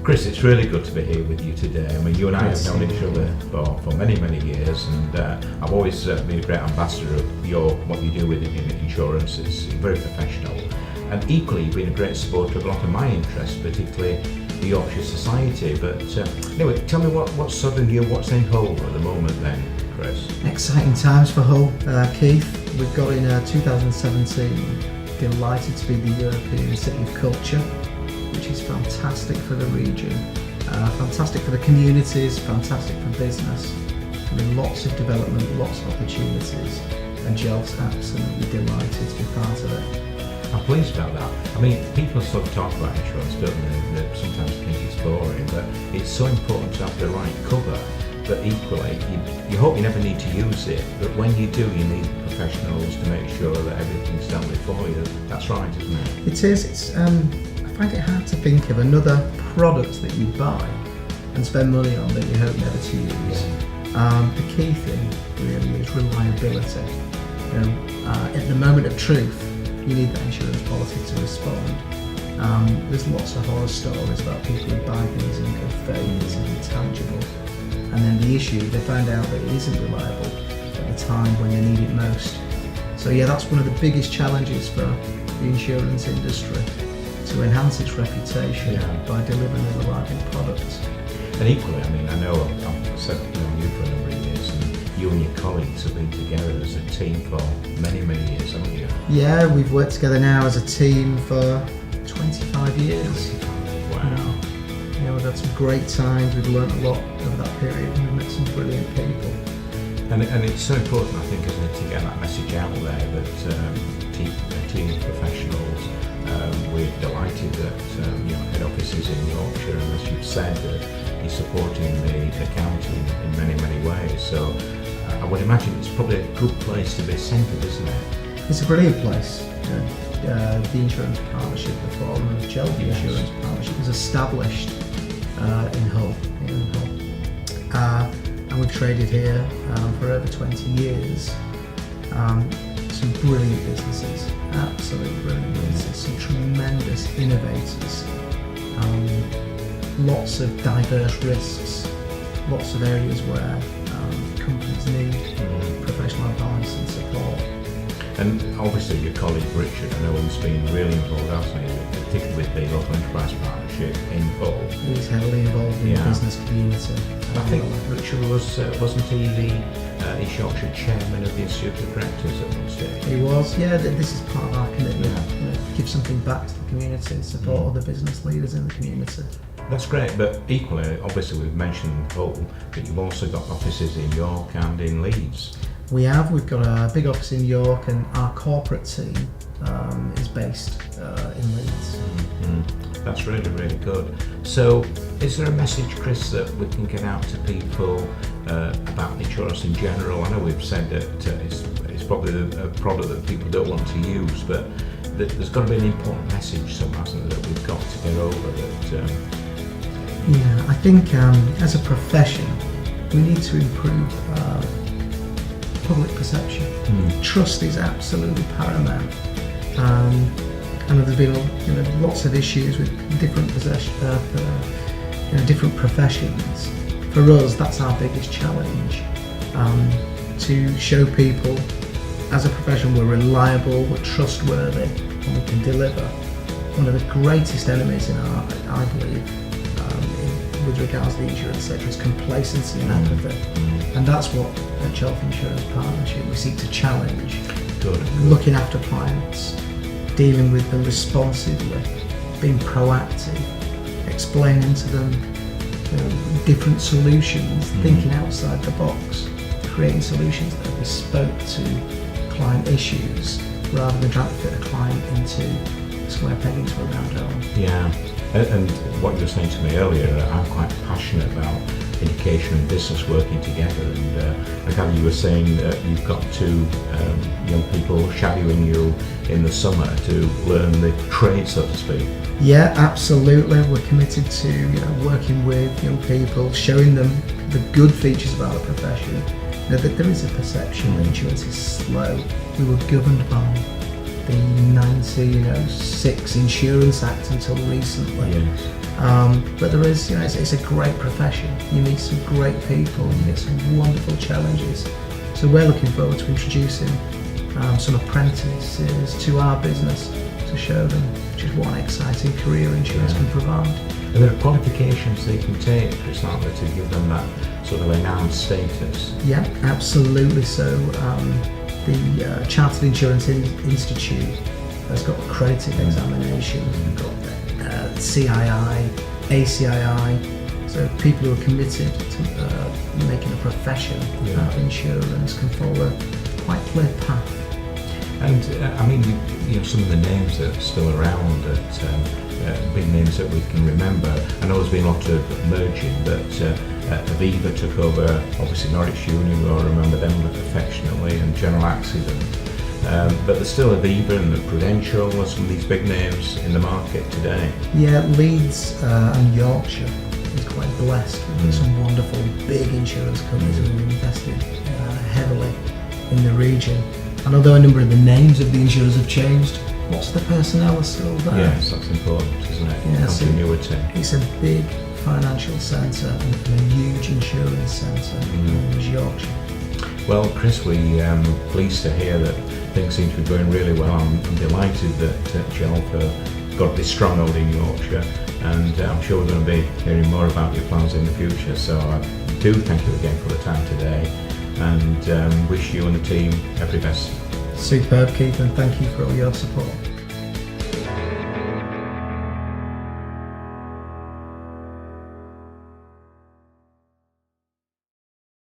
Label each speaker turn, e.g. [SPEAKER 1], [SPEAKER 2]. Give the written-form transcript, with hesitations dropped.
[SPEAKER 1] Chris, it's really good to be here with you today. I mean, you and I have known each other for many, many years, and I've always been a great ambassador of what you do with insurance. It's very professional, and equally you've been a great supporter of a lot of my interests, particularly the Yorkshire Society. But anyway, tell me what's suddenly new, what's in Hull at the moment then, Chris?
[SPEAKER 2] Exciting times for Hull, Keith. We've got in 2017, delighted to be the European City of Culture, which is fantastic for the region, fantastic for the communities, fantastic for business. I mean, lots of development, lots of opportunities, and Jelf's absolutely delighted to be part of it.
[SPEAKER 1] I'm pleased about that. I mean, people sort of talk about insurance, don't they? They sometimes think it's boring, but it's so important to have the right cover. But equally, you hope you never need to use it, but when you do, you need professionals to make sure that everything's dealt with for you. That's right, isn't it?
[SPEAKER 2] It is. I find it hard to think of another product that you buy and spend money on that you hope never to use. The key thing really is reliability. At the moment of truth, you need that insurance policy to respond. There's lots of horror stories about people who buy things in good faith, it's intangible, and then the issue, they find out that it isn't reliable at the time when they need it most. So yeah, that's one of the biggest challenges for the insurance industry, to enhance its reputation by delivering a reliable product.
[SPEAKER 1] And equally, I mean, I know I've known you for a number of years, and you and your colleagues have been together as a team for many, many years, haven't you?
[SPEAKER 2] Yeah, we've worked together now as a team for 25 years.
[SPEAKER 1] Wow.
[SPEAKER 2] We've had some great times, we've learned a lot over that period, and we've met some brilliant people.
[SPEAKER 1] And it's so important, I think, isn't it, to get that message out there that a team of professionals. We're delighted that head office is in Yorkshire, and as you've said, he's supporting the county in many, many ways. So I would imagine it's probably a good place to be centred, isn't it?
[SPEAKER 2] It's a brilliant place. The insurance partnership, the forum of Jelf Insurance Partnership, was established in Hull, and we've traded here for over 20 years. Some brilliant businesses, absolutely brilliant businesses, some tremendous innovators, lots of diverse risks, lots of areas where companies need professional advice and support.
[SPEAKER 1] And obviously your colleague Richard, I know he's been really involved, hasn't he, particularly with the local enterprise partnership in Hull.
[SPEAKER 2] He's heavily involved in the business community.
[SPEAKER 1] I think Richard wasn't he the East Yorkshire chairman of the Institute of Directors at one stage?
[SPEAKER 2] He was, yeah. This is part of our commitment, give something back to the community, support other business leaders in the community.
[SPEAKER 1] That's great, but equally, obviously we've mentioned Hull, but you've also got offices in York and in Leeds.
[SPEAKER 2] We've got a big office in York, and our corporate team is based in Leeds.
[SPEAKER 1] That's really, really good. So is there a message, Chris, that we can get out to people about insurance in general? I know we've said that it's probably a product that people don't want to use, but there's got to be an important message somehow, hasn't there, that we've got to get over that.
[SPEAKER 2] I think as a profession, we need to improve public perception. Trust is absolutely paramount. I know there's been lots of issues with different different professions. For us, that's our biggest challenge, to show people as a profession we're reliable, we're trustworthy, and we can deliver. One of the greatest enemies I believe, with regards to the insurance sector is complacency and apathy. And that's what at Jelf Insurance Partnership we seek to challenge. Looking after clients, dealing with them responsibly, being proactive, explaining to them different solutions, thinking outside the box, creating solutions that are bespoke to client issues rather than trying to fit a client into a square peg into a round hole.
[SPEAKER 1] Yeah, and what you were saying to me earlier, I'm quite passionate about education and business working together, and I gather you were saying that you've got two young people shadowing you in the summer to learn the trade, so to speak.
[SPEAKER 2] Yeah, absolutely. We're committed to working with young people, showing them the good features about the profession. That there is a perception that insurance is slow. We were governed by the 1906 Insurance Act until recently.
[SPEAKER 1] Yes.
[SPEAKER 2] But there is, it's a great profession. You meet some great people, you get some wonderful challenges. So we're looking forward to introducing some apprentices to our business to show them just what an exciting career insurance can provide.
[SPEAKER 1] And there are qualifications they can take, Chris, aren't there, to give them that sort of enhanced status?
[SPEAKER 2] Yeah, absolutely. So the Chartered Insurance Institute has got accredited examination, we've got CII, ACII, so people who are committed to making a profession of insurance can follow a quite clear path.
[SPEAKER 1] And I mean, some of the names that are still around, big names that we can remember. I know there's been a lot of merging, but Aviva took over, obviously Norwich Union, we all remember them affectionately, and General Accident. But there's still Aviva and the Prudential and some of these big names in the market today.
[SPEAKER 2] Yeah, Leeds and Yorkshire is quite blessed with some wonderful big insurance companies who have invested heavily in the region. And although a number of the names of the insurers have changed, lots of the personnel are still there.
[SPEAKER 1] Yes, that's important, isn't it?
[SPEAKER 2] Yeah,
[SPEAKER 1] continuity.
[SPEAKER 2] It's a big financial centre and a huge insurance centre in Yorkshire.
[SPEAKER 1] Well, Chris, we're pleased to hear that things seem to be going really well. I'm delighted that Jelf got this stronghold in Yorkshire, and I'm sure we're going to be hearing more about your plans in the future. So I do thank you again for the time today, and wish you and the team every best.
[SPEAKER 2] Superb, Keith, and thank you for all your support.